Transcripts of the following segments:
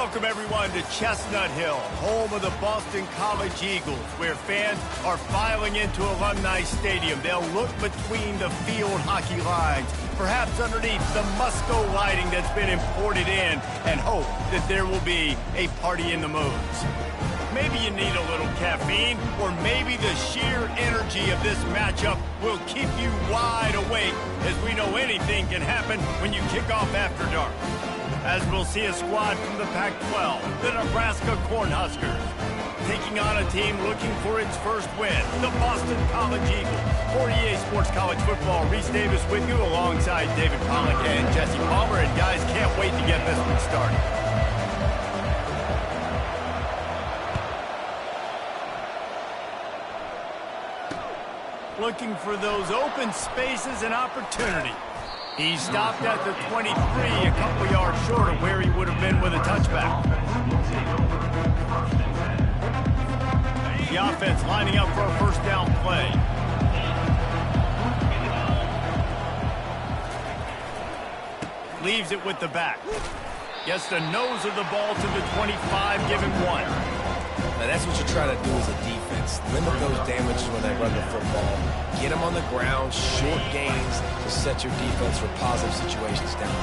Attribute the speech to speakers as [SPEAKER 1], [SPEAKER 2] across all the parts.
[SPEAKER 1] Welcome, everyone, to Chestnut Hill, home of the Boston College Eagles, where fans are filing into Alumni Stadium. They'll look between the field hockey lines, perhaps underneath the Musco lighting that's been imported in, and hope that there will be a party in the moons. Maybe you need a little caffeine, or maybe the sheer energy of this matchup will keep you wide awake, as we know anything can happen when you kick off after dark. As we'll see a squad from the Pac-12, the Nebraska Cornhuskers, taking on a team looking for its first win, the Boston College Eagles. For EA Sports College Football, Reese Davis with you alongside David Pollack and Jesse Palmer. And guys, can't wait to get this one started. Looking for those open spaces and opportunity. He stopped at the 23, a couple yards short of where he would have been with a touchback. The offense lining up for a first down play. Leaves it with the back. Gets the nose of the ball to the 25, give him one.
[SPEAKER 2] Now that's what you try to do as a defense. Limit those damages when they run the football. Get them on the ground, short gains to set your defense for positive situations down the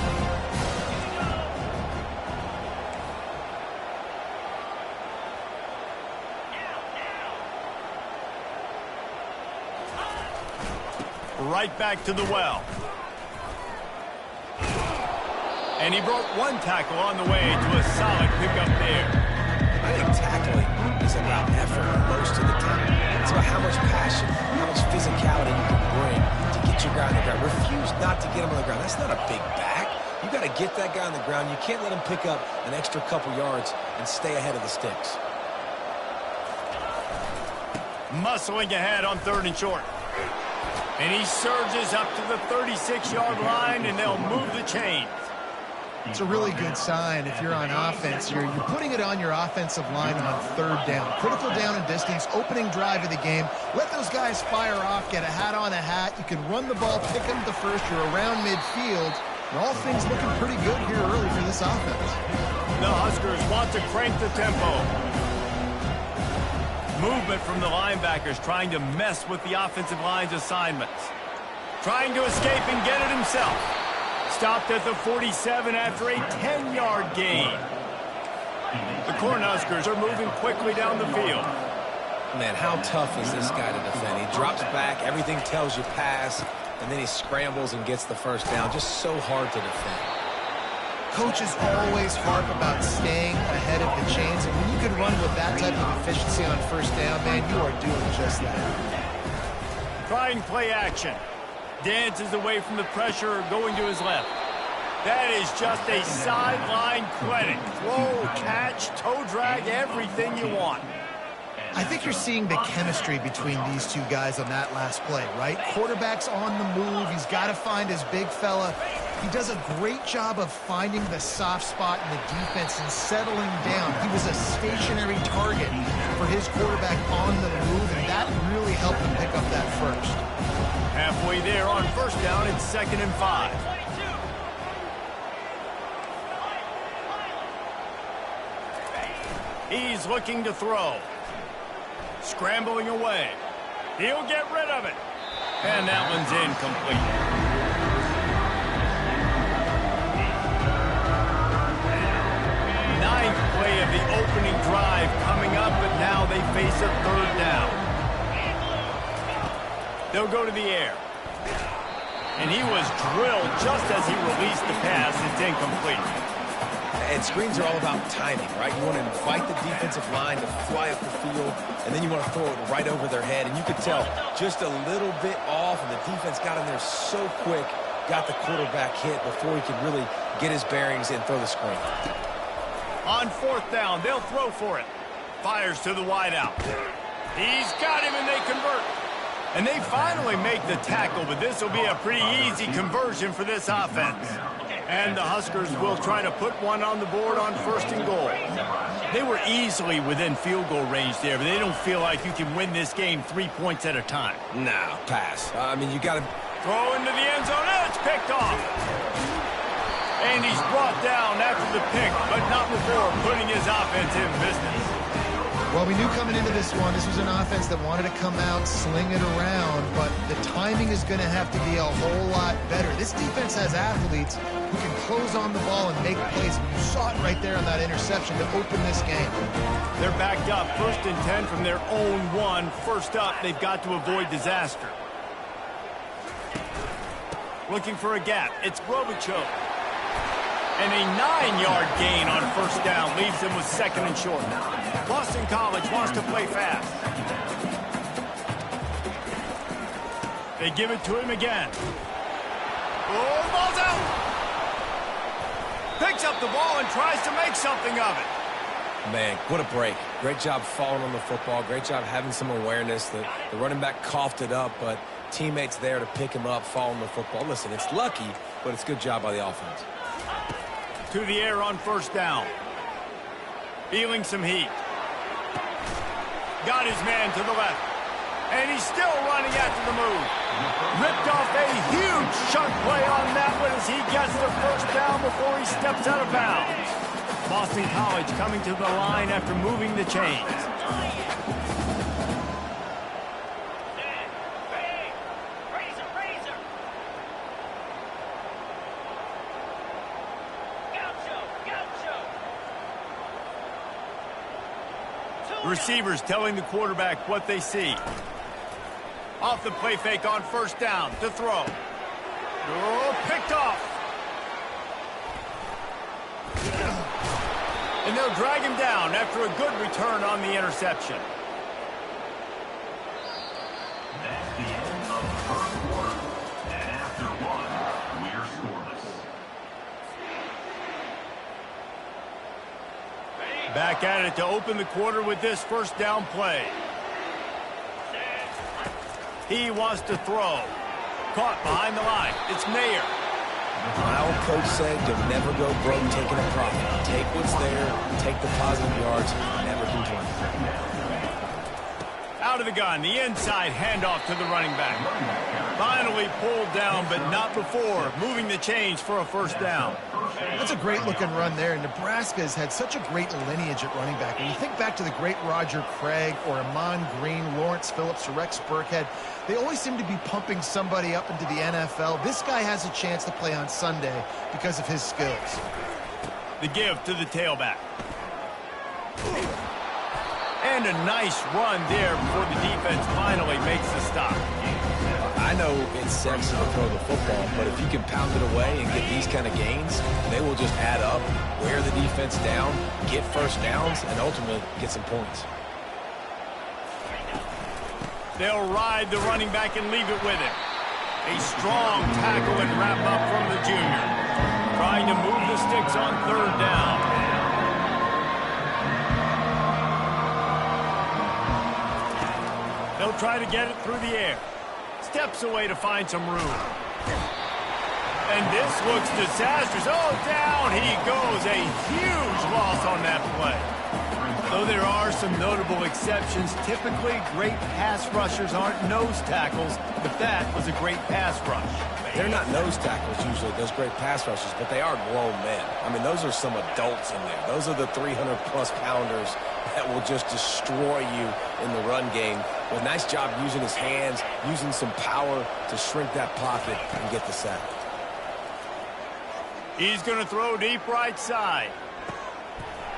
[SPEAKER 2] road.
[SPEAKER 1] Right back to the well. And he broke one tackle on the way to a solid pickup there.
[SPEAKER 2] I think tackling is about effort most of the time. It's about how much passion, how much physicality you can bring to get your guy on the ground. Refuse not to get him on the ground. That's not a big back. You got to get that guy on the ground. You can't let him pick up an extra couple yards and stay ahead of the sticks.
[SPEAKER 1] Muscling ahead on 3rd and short. And he surges up to the 36-yard line, and they'll move the chains.
[SPEAKER 3] It's a really good sign if you're on offense. You're putting it on your offensive line on 3rd down. Critical down and distance, opening drive of the game. Let those guys fire off, get a hat on a hat. You can run the ball, pick them the first. You're around midfield. And all things looking pretty good here early for this offense.
[SPEAKER 1] The Huskers want to crank the tempo. Movement from the linebackers trying to mess with the offensive line's assignments. Trying to escape and get it himself. Stopped at the 47 after a 10-yard gain. The Cornhuskers are moving quickly down the field.
[SPEAKER 2] Man, how tough is this guy to defend? He drops back, everything tells you pass, and then he scrambles and gets the first down. Just so hard to defend.
[SPEAKER 3] Coaches always harp about staying ahead of the chains, and when you can run with that type of efficiency on 1st down, man, you are doing just that.
[SPEAKER 1] Trying play action. Dances away from the pressure, going to his left. That is just a sideline clinic. Throw, catch, toe drag, everything you want.
[SPEAKER 3] I think you're seeing the chemistry between these two guys on that last play, right? Quarterback's on the move. He's got to find his big fella. He does a great job of finding the soft spot in the defense and settling down. He was a stationary target for his quarterback on the move, and that really helped him pick up that first.
[SPEAKER 1] Halfway there on 1st down, it's 2nd and 5. He's looking to throw. Scrambling away. He'll get rid of it. And that one's incomplete. Ninth play of the opening drive coming up, but now they face a 3rd down. They'll go to the air. And he was drilled just as he released the pass. It's incomplete.
[SPEAKER 2] And screens are all about timing, right? You want to invite the defensive line to fly up the field, and then you want to throw it right over their head. And you could tell just a little bit off, and the defense got in there so quick, got the quarterback hit before he could really get his bearings and throw the screen.
[SPEAKER 1] On 4th down, they'll throw for it. Fires to the wideout. He's got him, and they convert. And they finally make the tackle, but this will be a pretty easy conversion for this offense. And the Huskers will try to put one on the board on 1st and goal. They were easily within field goal range there, but they don't feel like you can win this game 3 points at a time.
[SPEAKER 2] No, pass. I mean, you got to
[SPEAKER 1] throw into the end zone, and it's picked off. And he's brought down after the pick, but not before putting his offense in business.
[SPEAKER 3] Well, we knew coming into this one, this was an offense that wanted to come out, sling it around, but the timing is going to have to be a whole lot better. This defense has athletes who can close on the ball and make plays. You saw it right there on that interception to open this game.
[SPEAKER 1] They're backed up 1st and 10 from their own 1. First up, they've got to avoid disaster. Looking for a gap. It's Robichaux. And a 9-yard gain on 1st down leaves them with 2nd and short. Boston College wants to play fast. They give it to him again. Oh, the ball's out. Picks up the ball and tries to make something of it.
[SPEAKER 2] Man, what a break. Great job falling on the football. Great job having some awareness. The running back coughed it up, but teammates there to pick him up, fall on the football. Listen, it's lucky, but it's a good job by the offense.
[SPEAKER 1] To the air on 1st down. Feeling some heat. Got his man to the left. And he's still running after the move. Ripped off a huge chunk play on that one as he gets the 1st down before he steps out of bounds. Boston College coming to the line after moving the chains. The receivers telling the quarterback what they see. Off the play fake on 1st down to throw. Oh, picked off. And they'll drag him down after a good return on the interception.
[SPEAKER 4] That's the end of the 1st quarter. And after 1, we're scoreless.
[SPEAKER 1] Back at it to open the quarter with this 1st down play. He wants to throw. Caught behind the line. It's Mayer.
[SPEAKER 2] My old coach said you'll never go broke taking a profit. Take what's there, take the positive yards, never complain.
[SPEAKER 1] Out of the gun, the inside handoff to the running back. Finally pulled down, but not before moving the chains for a 1st down.
[SPEAKER 3] That's a great-looking run there. Nebraska has had such a great lineage at running back. When you think back to the great Roger Craig or Amon Green, Lawrence Phillips, or Rex Burkhead, they always seem to be pumping somebody up into the NFL. This guy has a chance to play on Sunday because of his skills.
[SPEAKER 1] The give to the tailback. And a nice run there before the defense finally makes the stop.
[SPEAKER 2] I know it's sexy to throw the football, but if you can pound it away and get these kind of gains, they will just add up, wear the defense down, get 1st downs, and ultimately get some points.
[SPEAKER 1] They'll ride the running back and leave it with him. A strong tackle and wrap up from the junior. Trying to move the sticks on 3rd down. They'll try to get it through the air. Steps away to find some room. And this looks disastrous. Oh, down he goes. A huge loss on that play. Though there are some notable exceptions, typically great pass rushers aren't nose tackles, but that was a great pass rush.
[SPEAKER 2] They're not nose tackles usually, those great pass rushers, but they are grown men. I mean, those are some adults in there. Those are the 300-plus pounders that will just destroy you in the run game. Well, nice job using his hands, using some power to shrink that pocket and get the sack.
[SPEAKER 1] He's going to throw deep right side.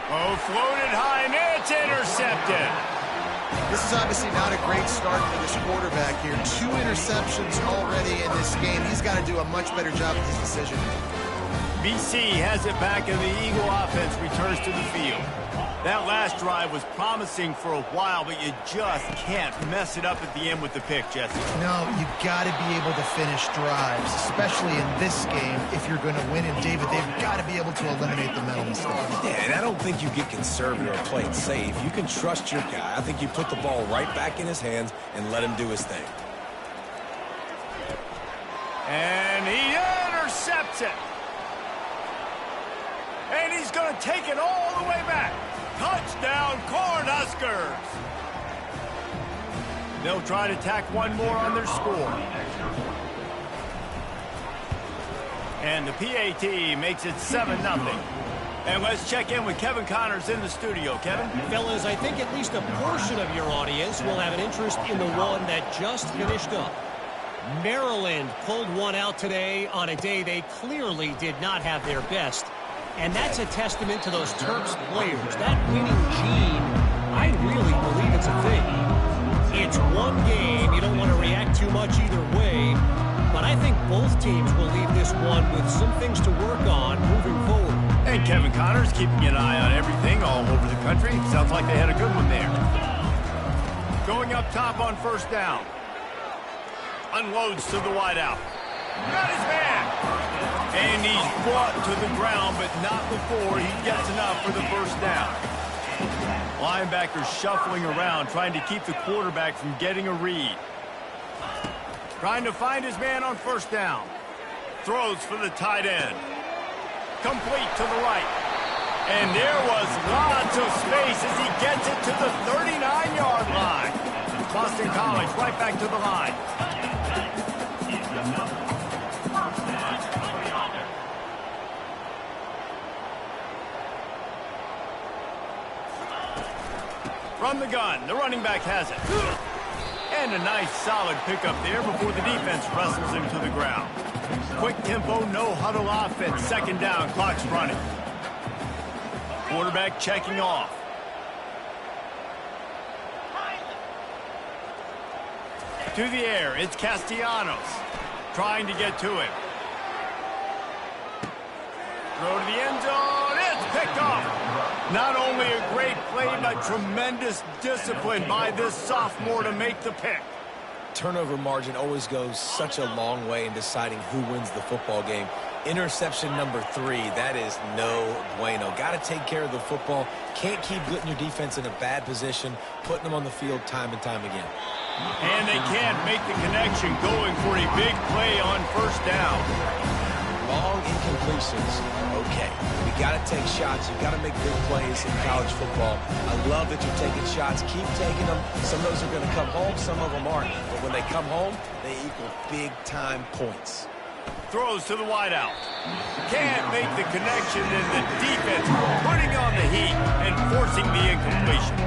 [SPEAKER 1] Oh, floated high, and it's intercepted.
[SPEAKER 3] This is obviously not a great start for this quarterback here. 2 interceptions already in this game. He's got to do a much better job with his decision.
[SPEAKER 1] BC has it back, and the Eagle offense returns to the field. That last drive was promising for a while, but you just can't mess it up at the end with the pick, Jesse.
[SPEAKER 3] No, you got to be able to finish drives, especially in this game if you're going to win. And David, they've got to be able to eliminate the mental mistakes.
[SPEAKER 2] Yeah, and I don't think you get conservative or play it safe. You can trust your guy. I think you put the ball right back in his hands and let him do his thing.
[SPEAKER 1] And he intercepts it. And he's going to take it all the way back. Touchdown, Cornhuskers! They'll try to tack one more on their score. And the PAT makes it 7-0. And let's check in with Kevin Connors in the studio. Kevin?
[SPEAKER 5] Fellas, I think at least a portion of your audience will have an interest in the one that just finished up. Maryland pulled one out today on a day they clearly did not have their best. And that's a testament to those Terps players. That winning gene, I really believe it's a thing. It's one game. You don't want to react too much either way. But I think both teams will leave this one with some things to work on moving forward.
[SPEAKER 1] And Kevin Connors keeping an eye on everything all over the country. Sounds like they had a good one there. Going up top on first down. Unloads to the wideout. Got his man. And he's brought to the ground, but not before he gets enough for the first down. Linebacker shuffling around, trying to keep the quarterback from getting a read. Trying to find his man on first down. Throws for the tight end. Complete to the right. And there was lots of space as he gets it to the 39-yard line. Boston College right back to the line. From the gun, the running back has it. And a nice solid pickup there before the defense wrestles him to the ground. Quick tempo, no huddle offense. Second down, clock's running. Quarterback checking off. To the air, it's Castellanos. Trying to get to him. Throw to the end zone, it's picked off. Not only a great play, but tremendous discipline by this sophomore to make the pick.
[SPEAKER 2] Turnover margin always goes such a long way in deciding who wins the football game. Interception number 3, that is no bueno. Got to take care of the football. Can't keep putting your defense in a bad position, putting them on the field time and time again.
[SPEAKER 1] And they can't make the connection, going for a big play on first down.
[SPEAKER 2] Long incompletions. Okay, we got to take shots. You got to make big plays in college football. I love that you're taking shots. Keep taking them. Some of those are going to come home. Some of them aren't. But when they come home, they equal big-time points.
[SPEAKER 1] Throws to the wideout. Can't make the connection, and the defense putting on the heat and forcing the incompletion.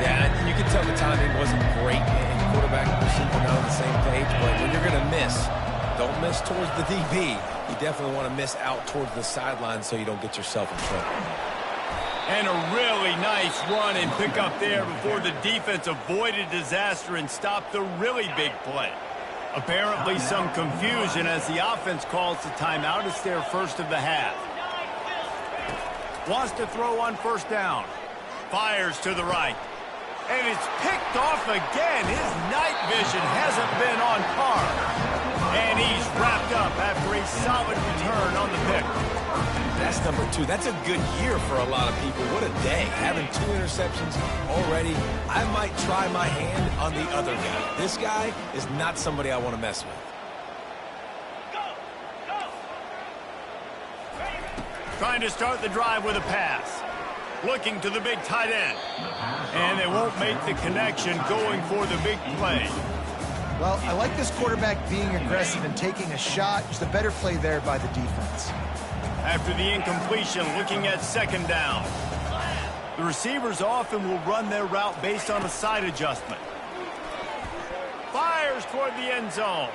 [SPEAKER 2] Yeah, you can tell the timing wasn't great, and quarterback and receiver not on the same page. But when you're going to miss, don't miss towards the DB. You definitely want to miss out towards the sideline so you don't get yourself in trouble.
[SPEAKER 1] And a really nice run and pick up there before the defense avoided disaster and stopped the really big play. Apparently some confusion as the offense calls the timeout. It's their first of the half. Wants to throw on first down. Fires to the right. And it's picked off again. His night vision hasn't been on par. And he's wrapped up after a solid return on the pick.
[SPEAKER 2] That's number 2. That's a good year for a lot of people. What a day. Having 2 interceptions already. I might try my hand on the other guy. This guy is not somebody I want to mess with.
[SPEAKER 1] Trying to start the drive with a pass. Looking to the big tight end. And they won't make the connection, going for the big play.
[SPEAKER 3] Well, I like this quarterback being aggressive and taking a shot. Just a better play there by the defense.
[SPEAKER 1] After the incompletion, looking at second down. The receivers often will run their route based on a side adjustment. Fires toward the end zone.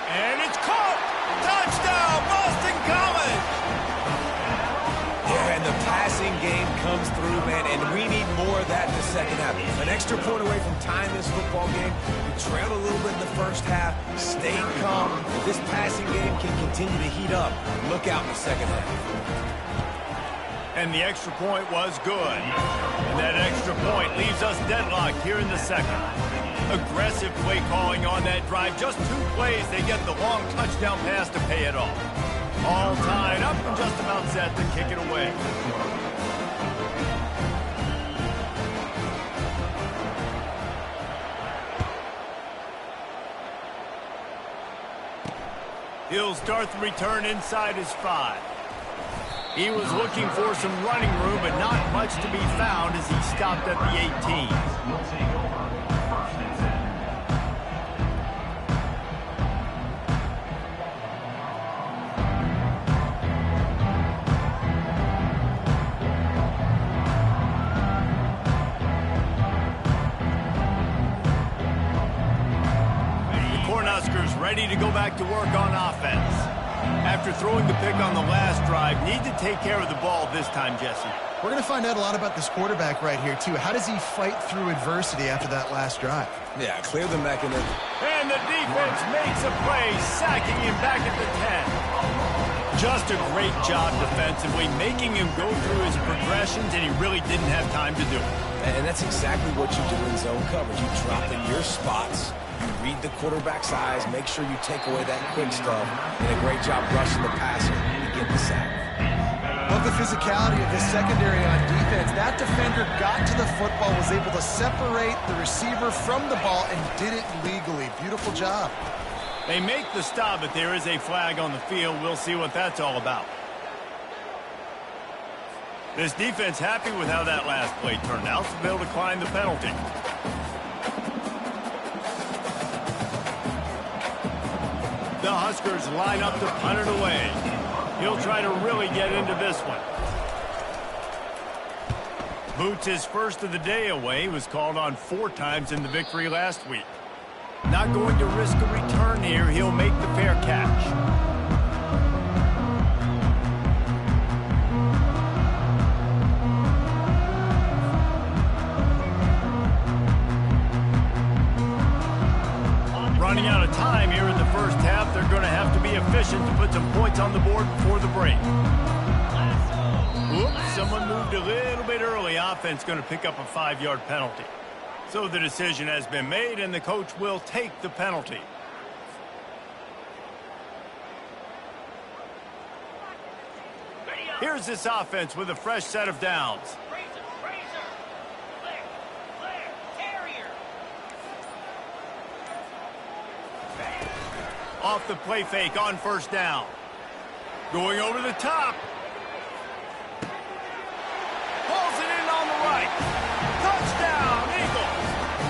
[SPEAKER 1] And it's caught! Touchdown, Boston College!
[SPEAKER 2] Yeah, and the passing game comes through, man, and we need more of that in the second half. An extra point away from tying this football game. We trailed a little bit in the first half, stayed calm. If this passing game can continue to heat up, look out in the second half.
[SPEAKER 1] And the extra point was good. And that extra point leaves us deadlocked here in the second. Aggressive play calling on that drive. Just 2 plays, they get the long touchdown pass to pay it off. All tied up and just about set to kick it away. He'll start the return inside his 5. He was looking for some running room, but not much to be found as he stopped at the 18. ready to go back to work on offense. After throwing the pick on the last drive, need to take care of the ball this time, Jesse.
[SPEAKER 3] We're going to find out a lot about this quarterback right here, too. How does he fight through adversity after that last drive?
[SPEAKER 2] Yeah, clear the mechanism.
[SPEAKER 1] And the defense makes a play, sacking him back at the 10. Just a great job defensively, making him go through his progressions, and he really didn't have time to do it.
[SPEAKER 2] And that's exactly what you do in zone coverage. You drop in your spots, you read the quarterback's eyes, make sure you take away that quick stuff, and a great job rushing the passer to get the sack.
[SPEAKER 3] Love the physicality of this secondary on defense. That defender got to the football, was able to separate the receiver from the ball, and did it legally. Beautiful job.
[SPEAKER 1] They make the stop, but there is a flag on the field. We'll see what that's all about. This defense happy with how that last play turned out, so they'll decline the penalty. The Huskers line up to punt it away. He'll try to really get into this one. Boots his first of the day away. He was called on 4 times in the victory last week. Not going to risk a return here. He'll make the fair catch. Running out of time here in the first half. They're going to have to be efficient to put some points on the board before the break. Oops, someone moved a little bit early. Offense going to pick up a 5-yard penalty. So the decision has been made, and the coach will take the penalty. Here's this offense with a fresh set of downs. Off the play fake on first down. Going over the top. Pulls it in on the right. Touchdown, Eagles.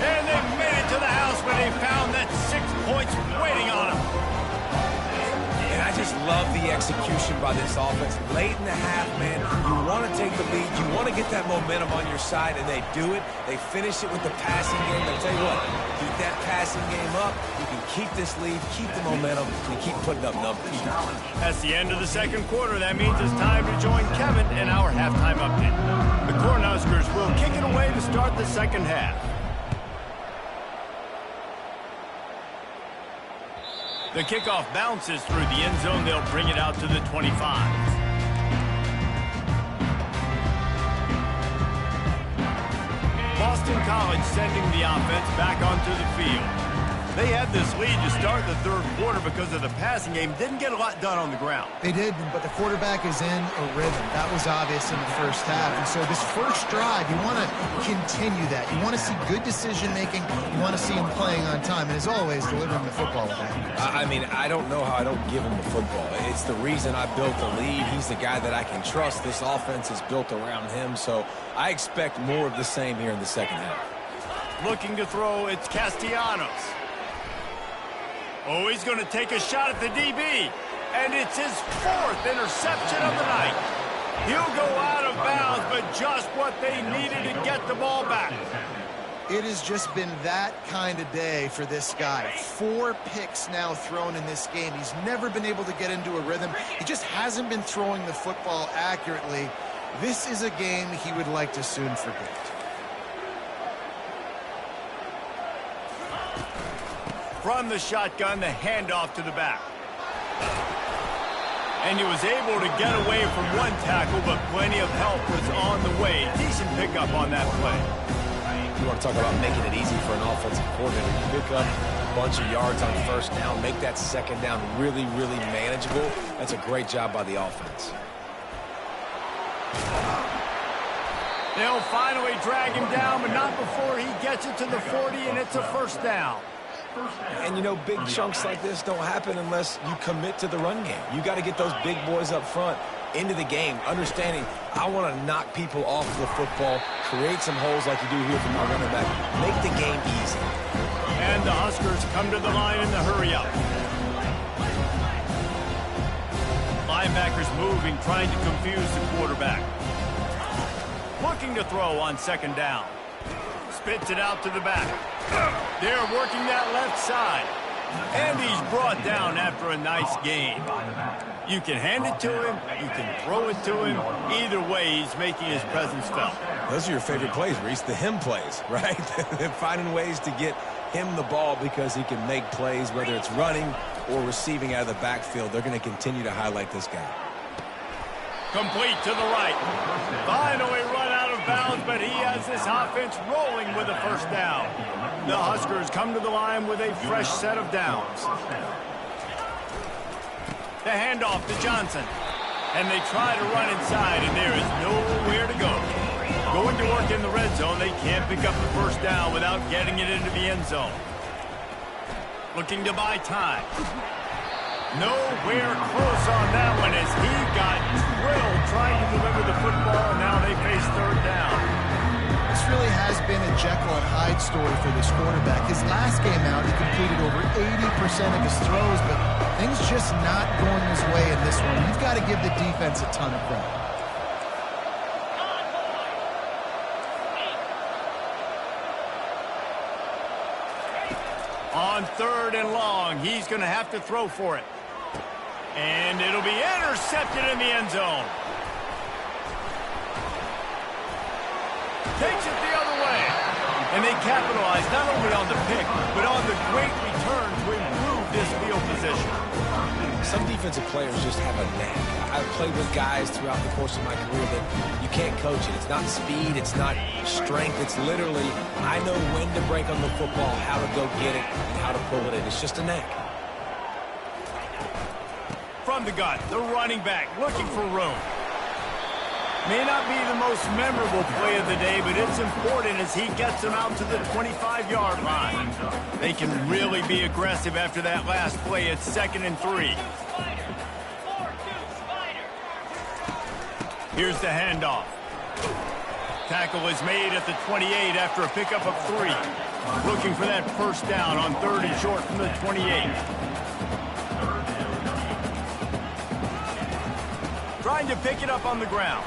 [SPEAKER 1] And they made it to the house where they found that 6 points waiting on them.
[SPEAKER 2] And I just love the execution by this offense. Late in the half, man, you want to take the lead. You want to get that momentum on your side, and they do it. They finish it with the passing game. I'll tell you what, keep that passing game up. You can keep this lead, keep the momentum, and keep putting up numbers.
[SPEAKER 1] That's the end of the second quarter. That means it's time to join Kevin in our halftime update. The Cornhuskers will kick it away to start the second half. The kickoff bounces through the end zone. They'll bring it out to the 25. Boston College sending the offense back onto the field. They had this lead to start the third quarter because of the passing game. Didn't get a lot done on the ground.
[SPEAKER 3] They did, but the quarterback is in a rhythm. That was obvious in the first half. And so this first drive, you want to continue that. You want to see good decision-making. You want to see him playing on time. And as always, delivering the football with accuracy.
[SPEAKER 2] I mean, I don't know how I don't give him the football. It's the reason I built the lead. He's the guy that I can trust. This offense is built around him. So I expect more of the same here in the second half.
[SPEAKER 1] Looking to throw, it's Castellanos. Oh, he's going to take a shot at the DB. And it's his 4th interception of the night. He'll go out of bounds, but just what they needed to get the ball back.
[SPEAKER 3] It has just been that kind of day for this guy. 4 picks now thrown in this game. He's never been able to get into a rhythm. He just hasn't been throwing the football accurately. This is a game he would like to soon forget.
[SPEAKER 1] From the shotgun, the handoff to the back. And he was able to get away from one tackle, but plenty of help was on the way. Decent pickup on that play.
[SPEAKER 2] You want to talk about making it easy for an offensive coordinator. You pick up a bunch of yards on first down, make that second down really, really manageable. That's a great job by the offense.
[SPEAKER 1] They'll finally drag him down, but not before he gets it to the 40, and it's a first down.
[SPEAKER 2] And, you know, big chunks like this don't happen unless you commit to the run game. You got to get those big boys up front into the game, understanding I want to knock people off the football, create some holes like you do here for my running back, make the game easy.
[SPEAKER 1] And the Huskers come to the line in the hurry-up. Linebackers moving, trying to confuse the quarterback. Looking to throw on second down. Spits it out to the back. They're working that left side. And he's brought down after a nice game. You can hand it to him, you can throw it to him. Either way, he's making his presence felt.
[SPEAKER 2] Those are your favorite plays, Reese, the him plays, right? They're finding ways to get him the ball because he can make plays, whether it's running or receiving out of the backfield. They're going to continue to highlight this guy.
[SPEAKER 1] Complete to the right. Finally run out of bounds, but he has this offense rolling with a first down. The Huskers come to the line with a fresh set of downs. The handoff to Johnson. And they try to run inside, and there is nowhere to go. Going to work in the red zone, they can't pick up the first down without getting it into the end zone. Looking to buy time. Nowhere close on that one as he got drilled trying to deliver the football, and now they face third down.
[SPEAKER 3] This really has been a Jekyll and Hyde story for this quarterback. His last game out, he completed over 80% of his throws, but things just not going his way in this one. You've got to give the defense a ton of credit.
[SPEAKER 1] On third and long, he's going to have to throw for it. And it'll be intercepted in the end zone. Takes it the other way. And they capitalize not only on the pick, but on the great return to improve this field position.
[SPEAKER 2] Some defensive players just have a knack. I've played with guys throughout the course of my career that you can't coach it. It's not speed, it's not strength. It's literally, I know when to break on the football, how to go get it, and how to pull it in. It's just a knack.
[SPEAKER 1] From the gun, the running back looking for room. May not be the most memorable play of the day, but it's important as he gets them out to the 25-yard line. They can really be aggressive after that last play. It's 2nd and 3. Here's the handoff. Tackle is made at the 28 after a pickup of 3. Looking for that first down on 3rd and short from the 28. Trying to pick it up on the ground.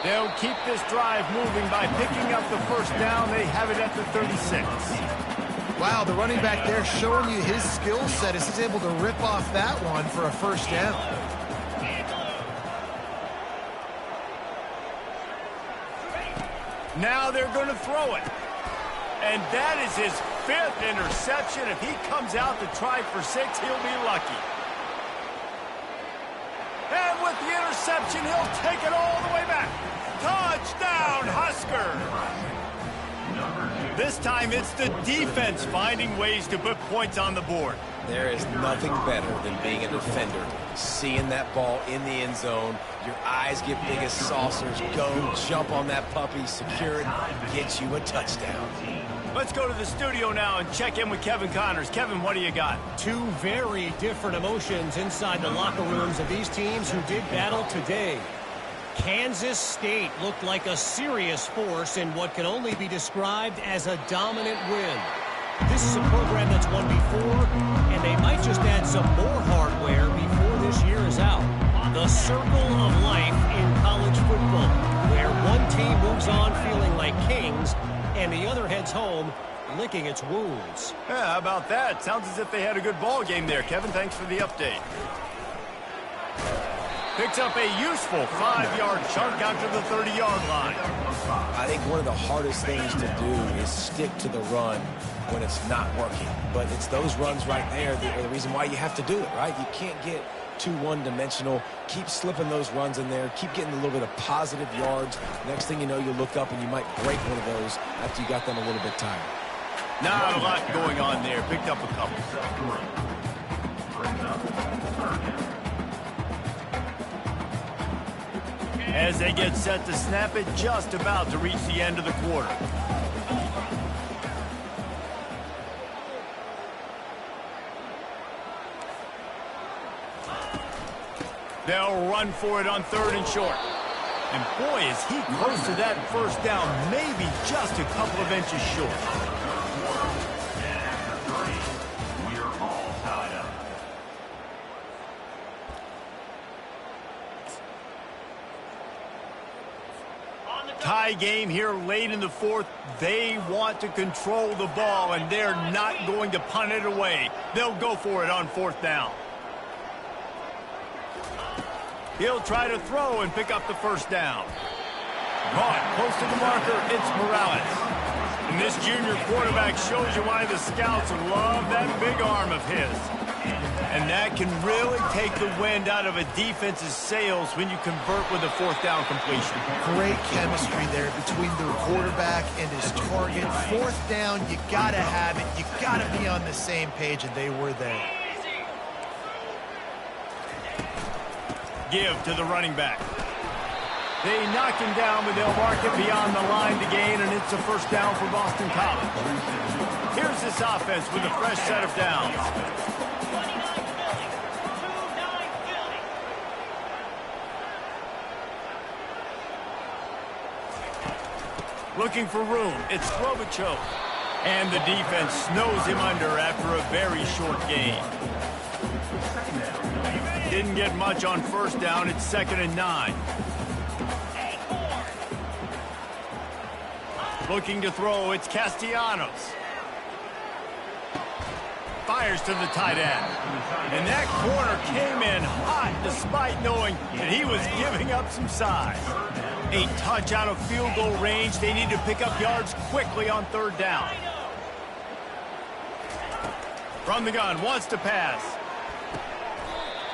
[SPEAKER 1] They'll keep this drive moving by picking up the first down. They have it at the 36.
[SPEAKER 3] Wow, the running back there showing you his skill set as he's able to rip off that one for a first down.
[SPEAKER 1] Now they're going to throw it. And that is his 5th interception. If he comes out to try for 6, he'll be lucky. And with the interception, he'll take it all the way back. Touchdown, Husker! This time it's the defense finding ways to put points on the board.
[SPEAKER 2] There is nothing better than being a defender. Seeing that ball in the end zone, your eyes get big as saucers. Go, jump on that puppy, secure it, get you a touchdown.
[SPEAKER 1] Let's go to the studio now and check in with Kevin Connors. Kevin, what do you got?
[SPEAKER 5] Two very different emotions inside the locker rooms of these teams who did battle today. Kansas State looked like a serious force in what can only be described as a dominant win. This is a program that's won before, and they might just add some more hardware before this year is out. The circle of life in college football, where one team moves on feeling like kings, and the other heads home licking its wounds.
[SPEAKER 1] Yeah, how about that? Sounds as if they had a good ball game there. Kevin, thanks for the update. Picks up a useful 5-yard chunk out to the 30-yard line.
[SPEAKER 2] I think one of the hardest things to do is stick to the run when it's not working. But it's those runs right there that are the reason why you have to do it, right? You can't get too one-dimensional. Keep slipping those runs in there. Keep getting a little bit of positive yards. Next thing you know, you look up and you might break one of those after you got them a little bit tired.
[SPEAKER 1] Not a lot going on there. Picked up a couple. As they get set to snap it, just about to reach the end of the quarter. They'll run for it on 3rd and short. And boy, is he close to that first down, maybe just a couple of inches short. tie game here late in the fourth. They want to control the ball, and they're not going to punt it away. They'll go for it on fourth down. He'll try to throw and pick up the first down. Caught close to the marker, it's Morales. And this junior quarterback shows you why the scouts love that big arm of his. And that can really take the wind out of a defense's sails when you convert with a fourth down completion.
[SPEAKER 3] Great chemistry there between the quarterback and his target. Fourth down, you got to have it. You got to be on the same page, and they were there.
[SPEAKER 1] Give to the running back. They knock him down, but they'll mark it beyond the line to gain, and it's a first down for Boston College. Here's this offense with a fresh set of downs. Looking for room. It's Robichaux. And the defense snows him under after a very short gain. Didn't get much on first down. It's 2nd and 9. Looking to throw. It's Castellanos. Fires to the tight end. And that corner came in hot despite knowing that he was giving up some size. A touch out of field goal range. They need to pick up yards quickly on third down. From the gun, wants to pass.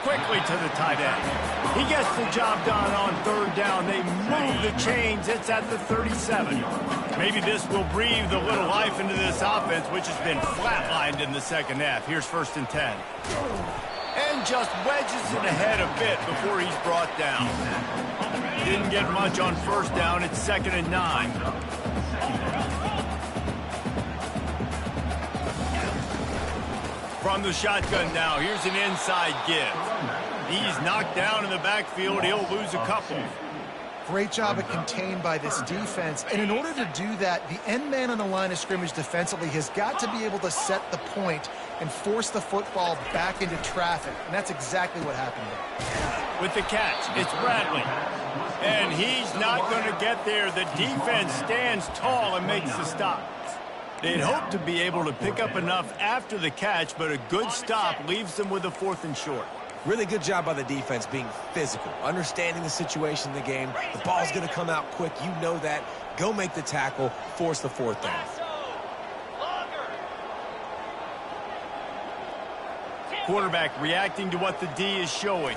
[SPEAKER 1] Quickly to the tight end. He gets the job done on third down. They move the chains. It's at the 37. Maybe this will breathe a little life into this offense, which has been flatlined in the second half. Here's 1st and 10. And just wedges it ahead a bit before he's brought down. Didn't get much on first down. It's 2nd and 9. From the shotgun now, here's an inside give. He's knocked down in the backfield. He'll lose a couple.
[SPEAKER 3] Great job of contained by this defense. And in order to do that, the end man on the line of scrimmage defensively has got to be able to set the point and force the football back into traffic. And that's exactly what happened there.
[SPEAKER 1] With the catch, it's Bradley. And he's not going to get there. The defense stands tall and makes the stop. They'd hope to be able to pick up enough after the catch, but a good stop leaves them with a 4th and short.
[SPEAKER 2] Really good job by the defense being physical, understanding the situation in the game. The ball's going to come out quick. You know that. Go make the tackle, force the fourth down.
[SPEAKER 1] Quarterback reacting to what the D is showing.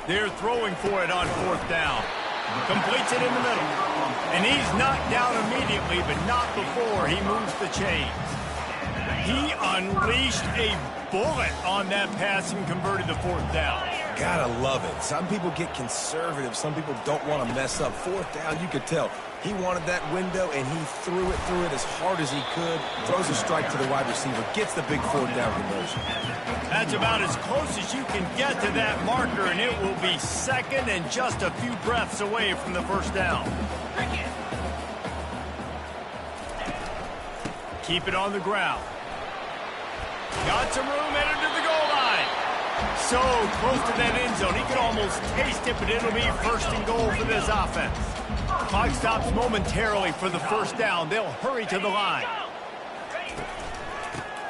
[SPEAKER 1] They're throwing for it on fourth down. Completes it in the middle. And he's knocked down immediately, but not before he moves the chains. He unleashed a bullet on that pass and converted the fourth down.
[SPEAKER 2] Gotta love it. Some people get conservative. Some people don't want to mess up. Fourth down, you could tell. He wanted that window, and he threw it as hard as he could. Throws a strike to the wide receiver. Gets the big fourth down conversion.
[SPEAKER 1] That's about as close as you can get to that marker, and it will be 2nd and just a few breaths away from the first down. Keep it on the ground. Got some room, headed to the goal line. So close to that end zone. He could almost taste it, but it'll be 1st and goal for this offense. Clock stops momentarily for the first down. They'll hurry to the line.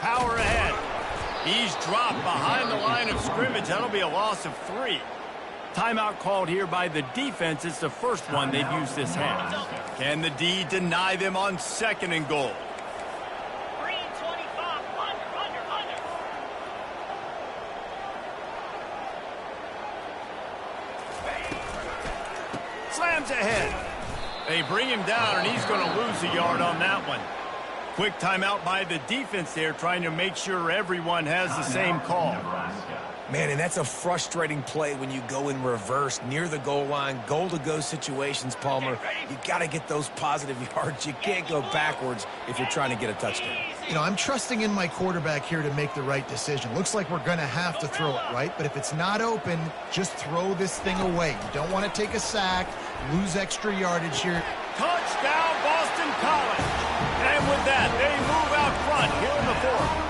[SPEAKER 1] Power ahead. He's dropped behind the line of scrimmage. That'll be a loss of 3. Timeout called here by the defense. It's the first one they've used this half. Can the D deny them on 2nd and goal? Slams ahead. They bring him down, and he's going to lose a yard on that one. Quick timeout by the defense there, trying to make sure everyone has the same call.
[SPEAKER 2] Man, and that's a frustrating play when you go in reverse near the goal line, goal-to-go situations, Palmer. You got to get those positive yards. You can't go backwards if you're trying to get a touchdown.
[SPEAKER 3] You know, I'm trusting in my quarterback here to make the right decision. Looks like we're going to have to throw it, right? But if it's not open, just throw this thing away. You don't want to take a sack, lose extra yardage here.
[SPEAKER 1] Touchdown, Boston College. And with that, they move out front here in the fourth.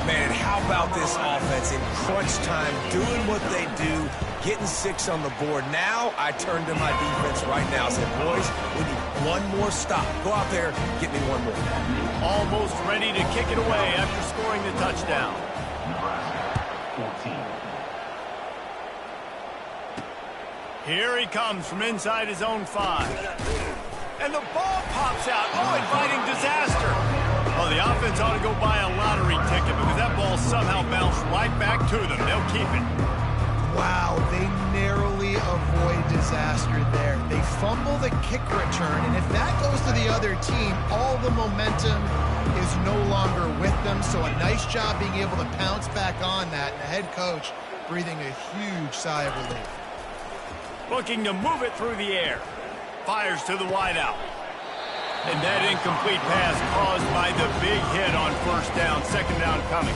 [SPEAKER 2] Man, how about this offense in crunch time, doing what they do, getting 6 on the board. Now I turn to my defense right now. I said, boys, we need one more stop. Go out there, get me one more.
[SPEAKER 1] Almost ready to kick it away after scoring the touchdown.
[SPEAKER 4] Nebraska, 14.
[SPEAKER 1] Here he comes from inside his own 5. And the ball pops out. Oh, inviting disaster. Well, the offense ought to go buy a lottery ticket because that ball somehow bounced right back to them. They'll keep it.
[SPEAKER 3] Wow, they narrowly avoid disaster there. They fumble the kick return, and if that goes to the other team, all the momentum is no longer with them. So a nice job being able to pounce back on that, and the head coach breathing a huge sigh of relief.
[SPEAKER 1] Looking to move it through the air. Fires to the wideout. And that incomplete pass caused by the big hit on first down. Second down coming.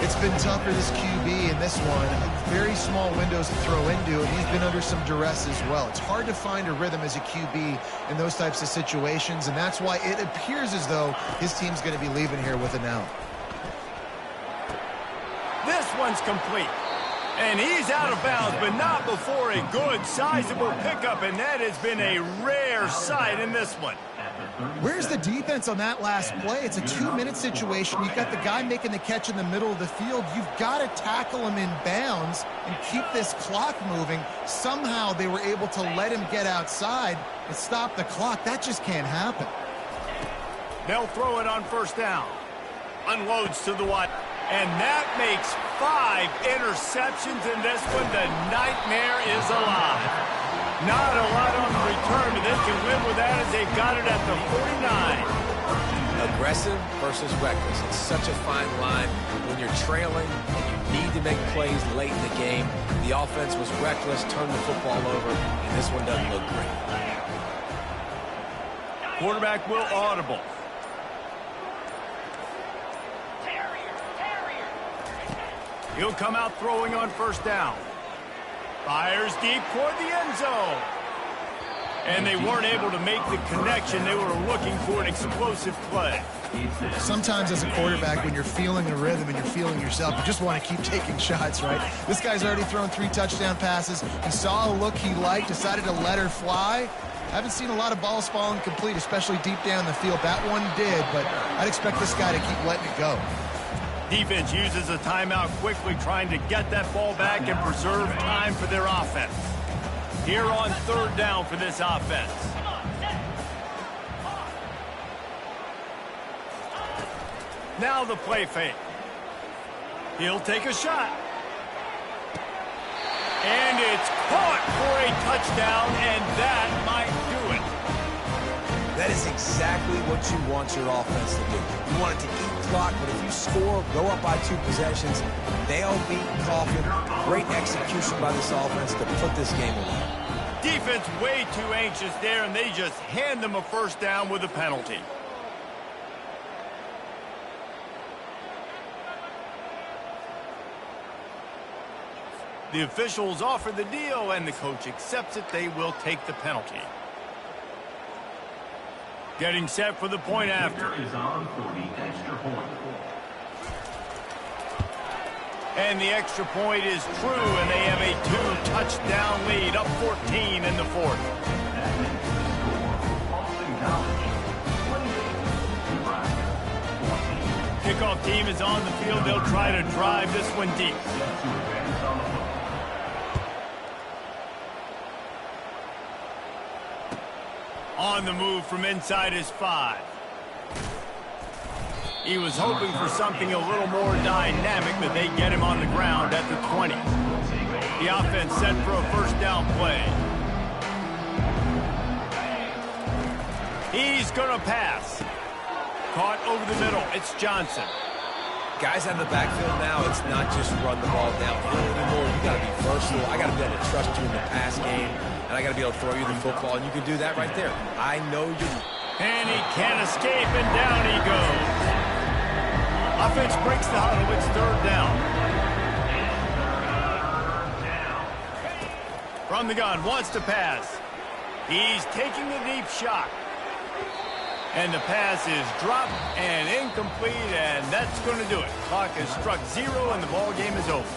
[SPEAKER 3] It's been tough for this QB in this one. Very small windows to throw into, and he's been under some duress as well. It's hard to find a rhythm as a QB in those types of situations, and that's why it appears as though his team's going to be leaving here with an out.
[SPEAKER 1] This one's complete. And he's out of bounds, but not before a good, sizable pickup, and that has been a rare sight in this one.
[SPEAKER 3] Where's the defense on that last play? It's a 2-minute situation. You've got the guy making the catch in the middle of the field. You've got to tackle him in bounds and keep this clock moving. Somehow they were able to let him get outside and stop the clock. That just can't happen.
[SPEAKER 1] They'll throw it on first down. Unloads to the wide. And that makes 5 interceptions in this one. The nightmare is alive. Not a lot on the return, but they can live with that as they've got it at the 49.
[SPEAKER 2] Aggressive versus reckless. It's such a fine line when you're trailing and you need to make plays late in the game. The offense was reckless, turned the football over, and this one doesn't look great.
[SPEAKER 1] Quarterback will audible. He'll come out throwing on first down. Fires deep toward the end zone. And they weren't able to make the connection. They were looking for an explosive play.
[SPEAKER 3] Sometimes as a quarterback, when you're feeling the rhythm and you're feeling yourself, you just want to keep taking shots, right? This guy's already thrown 3 touchdown passes. He saw a look he liked, decided to let her fly. Haven't seen a lot of balls falling complete, especially deep down the field. That one did, but I'd expect this guy to keep letting it go.
[SPEAKER 1] Defense uses a timeout quickly, trying to get that ball back and preserve time for their offense. Here on third down for this offense. Now the play fake. He'll take a shot. And it's caught for a touchdown, and that might do it.
[SPEAKER 2] That is exactly what you want your offense to do. You want it to eat clock, but if you score, go up by 2 possessions, nail beat Coffin. Great execution by this offense to put this game away.
[SPEAKER 1] Defense way too anxious there, and they just hand them a first down with a penalty. The officials offer the deal, and the coach accepts it. They will take the penalty. Getting set for the point after.
[SPEAKER 4] Is on for the extra point.
[SPEAKER 1] And the extra point is true, and they have a 2-touchdown lead, up 14 in the fourth.
[SPEAKER 4] That makes the score Boston College 28, Nebraska 14.
[SPEAKER 1] Kickoff team is on the field. They'll try to drive this one deep.
[SPEAKER 4] Set to advance on the football.
[SPEAKER 1] On the move from inside his 5. He was hoping for something a little more dynamic, but they get him on the ground at the 20. The offense set for a first down play. He's going to pass. Caught over the middle. It's Johnson.
[SPEAKER 2] Guys out of the backfield now, it's not just run the ball downhill anymore. You got to be versatile. I got to be able to trust you in the pass game, and I got to be able to throw you the football, and you can do that right there. I know you.
[SPEAKER 1] And he can't escape, and down he goes. Offense breaks the huddle. It's third down. From the gun, wants to pass. He's taking the deep shot. And the pass is dropped and incomplete, and that's going to do it. Clock has struck 0, and the ball game is over.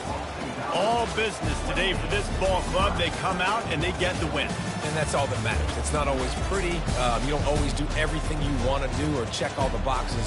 [SPEAKER 1] All business today for this ball club. They come out and they get the win.
[SPEAKER 2] And that's all that matters. It's not always pretty. You don't always do everything you want to do or check all the boxes.